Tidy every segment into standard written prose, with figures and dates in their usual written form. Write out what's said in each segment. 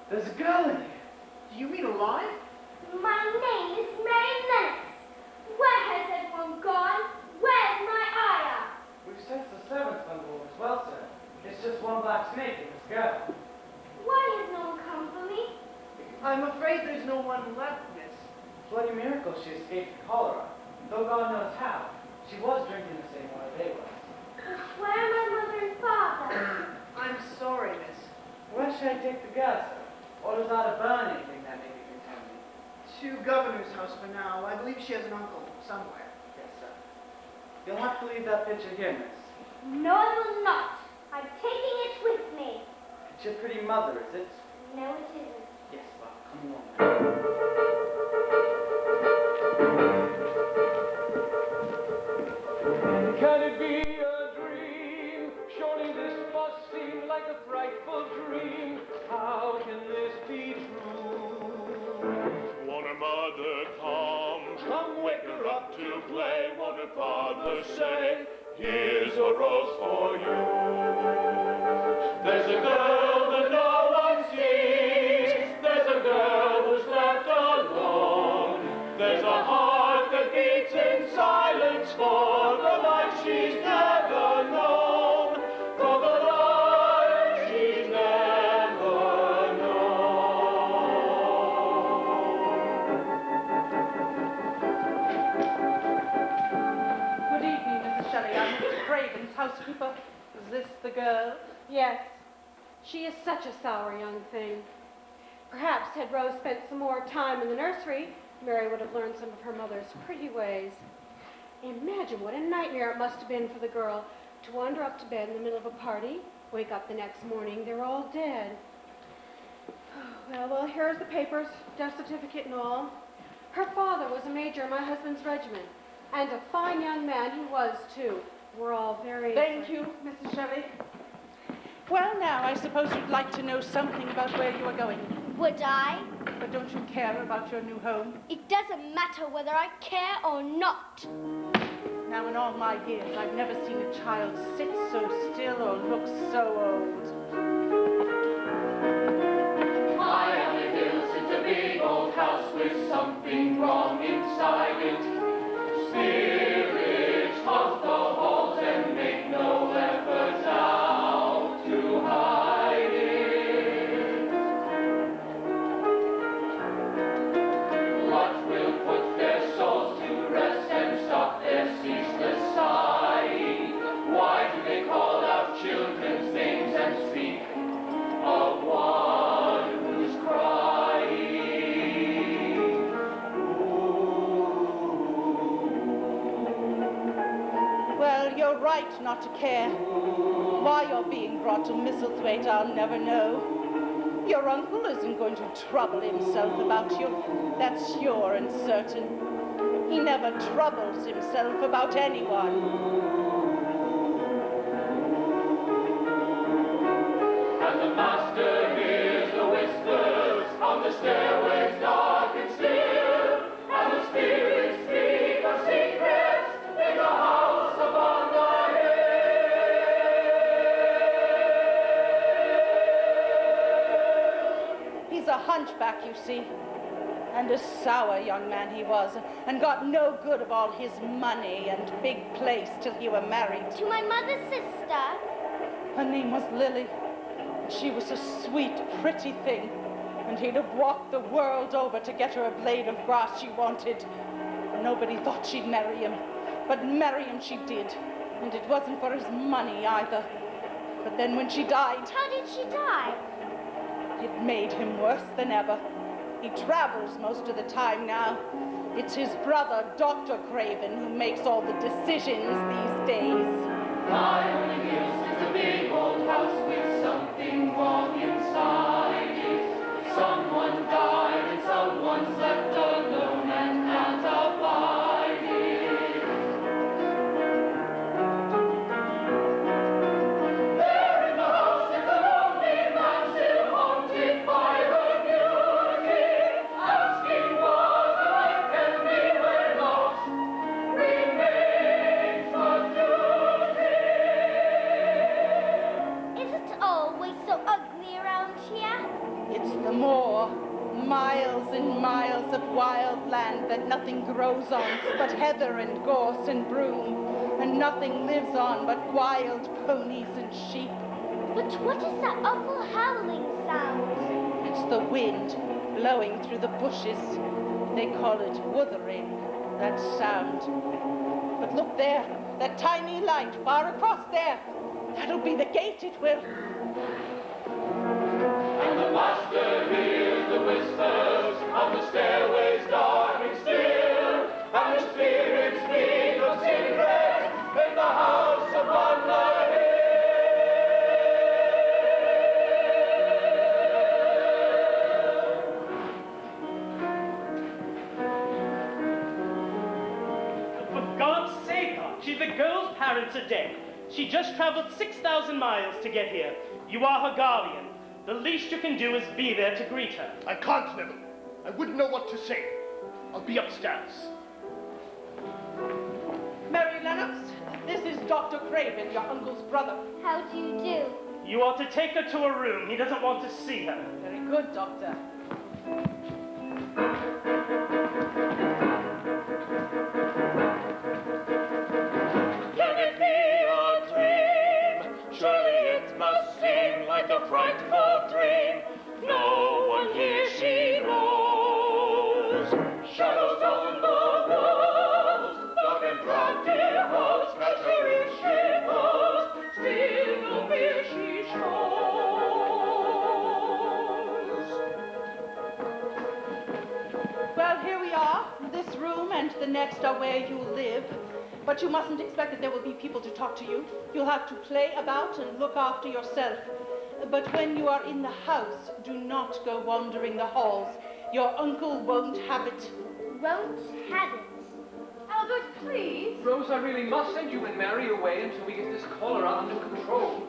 There's a girl in here. Do you mean alive? My name is Mary Lennox. Where has everyone gone? Where's my Aya? We've sent the servants bundle as well, sir. It's just one black snake and this girl. Why has no one come for me? I'm afraid there's no one left, miss. Bloody miracle she escaped the cholera. Though God knows how. She was drinking the same water they was. Where are my mother and father? I'm sorry, miss. Where should I take the girl, sir? Or does that burn anything that may be contaminated? To Governor's house for now. I believe she has an uncle somewhere. Yes, sir. You'll have to leave that picture here, miss. No, I will not. I'm taking it with me. It's your pretty mother, is it? No, it isn't. Yes, well, come along. Can it be a dream? Surely this must seem like a frightful dream. How can this be true? Won't her mother come wake her up to play? Won't her father say, here's a rose for you? There's a girl that no one sees. There's a girl who's left alone. There's a heart that beats in silence for the life she's never known. For the life she's never known. Good evening, Mrs. Shelley. I'm Mr. Craven's housekeeper. Is this the girl? Yes. She is such a sour young thing. Perhaps had Rose spent some more time in the nursery, Mary would have learned some of her mother's pretty ways. Imagine what a nightmare it must have been for the girl to wander up to bed in the middle of a party, wake up the next morning, they're all dead. Well, here's the papers, death certificate and all. Her father was a major in my husband's regiment, and a fine young man he was, too. We're all very... Thank you, Mrs. Shelley. Well, now, I suppose you'd like to know something about where you are going. Would I? But don't you care about your new home? It doesn't matter whether I care or not. Now, in all my years, I've never seen a child sit so still or look so old. High on the hill sits a big old house with something wrong inside it. Spirits haunt the halls and make no effort now to hide it. What will put their souls to rest and stop their ceaseless sighing? Why do they call out children's names and speak of one who's crying? Well, you're right not to care. Why you're being brought to Misselthwaite, I'll never know. Your uncle isn't going to trouble himself about you. That's sure and certain. He never troubles himself about anyone. And the master hears the whispers on the stairways dark and still, and the spirits speak of secrets in the house upon the hill. He's a hunchback, you see. And a sour young man he was, and got no good of all his money and big place till you were married. To my mother's sister. Her name was Lily. She was a sweet, pretty thing, and he'd have walked the world over to get her a blade of grass she wanted. Nobody thought she'd marry him, but marry him she did, and it wasn't for his money either. But then when she died, How did she die? it made him worse than ever. He travels most of the time now. It's his brother, Dr. Craven, who makes all the decisions these days. High on the hill sits a big old house with something wrong inside it. Someone died and someone's left alone and can't abide it. There in the house is a lonely man still haunted by her music, asking what life can be where lost remains but Is it always so ugly around here? It's the moor, miles and miles of wild land that nothing grows on but heather and gorse and broom, and nothing lives on but wild ponies and sheep. But what is that awful howling sound? It's the wind blowing through the bushes. They call it wuthering, that sound. But look there, that tiny light far across there. That'll be the gate, it will. And the master hears the whispers on the stairways dark and still, and the spirits speak of secrets in the house upon the hill. For God's sake, Archie, the girl's parents are dead. She just traveled 6,000 miles to get here. You are her guardian. The least you can do is be there to greet her. I can't, Neville. I wouldn't know what to say. I'll be upstairs. Mary Lennox, this is Dr. Craven, your uncle's brother. How do you do? You ought to take her to her room. He doesn't want to see her. Very good, Doctor. Can it be a dream? Surely it must seem like a frightful dream. No one here she knows. Shadows on the walls, dark and draughty halls, catch her if she falls. Still no fear she shows. Well, here we are. This room and the next are where you'll live. But you mustn't expect that there will be people to talk to you. You'll have to play about and look after yourself. But when you are in the house, do not go wandering the halls. Your uncle won't have it. Won't have it. Albert, please. Rose, I really must send you and Mary away until we get this cholera under control.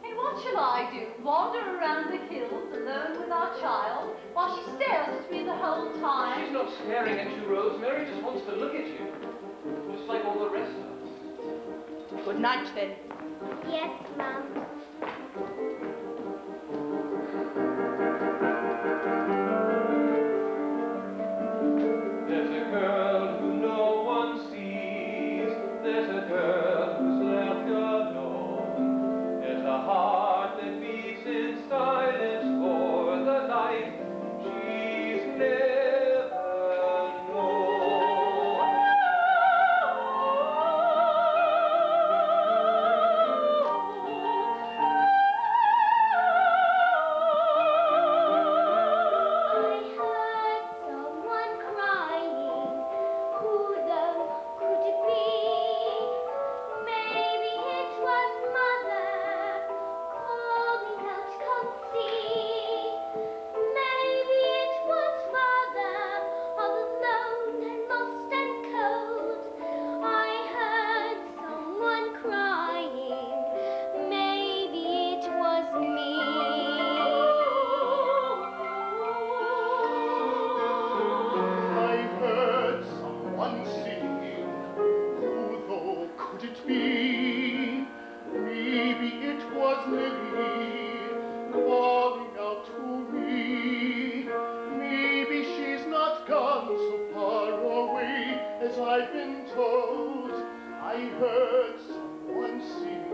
And what shall I do? Wander around the hills alone with our child while she stares at me the whole time? She's not staring at you, Rose. Mary just wants to look at you. Just like all the rest of us. Good night, then. Yes, Mum. There's a girl who no one sees. There's a girl who's left alone. There's a heart that beats in silence for the life she's never known. I heard someone crying. Who though could it be? Maybe it was Mother calling out, "Come see." Maybe it was Father, all alone and lost and cold. I heard someone crying. Maybe it was me. I heard someone singing. Who though could it be? Maybe it was Lily calling out to me. Maybe she's not gone so far away as I've been told. I heard someone singing.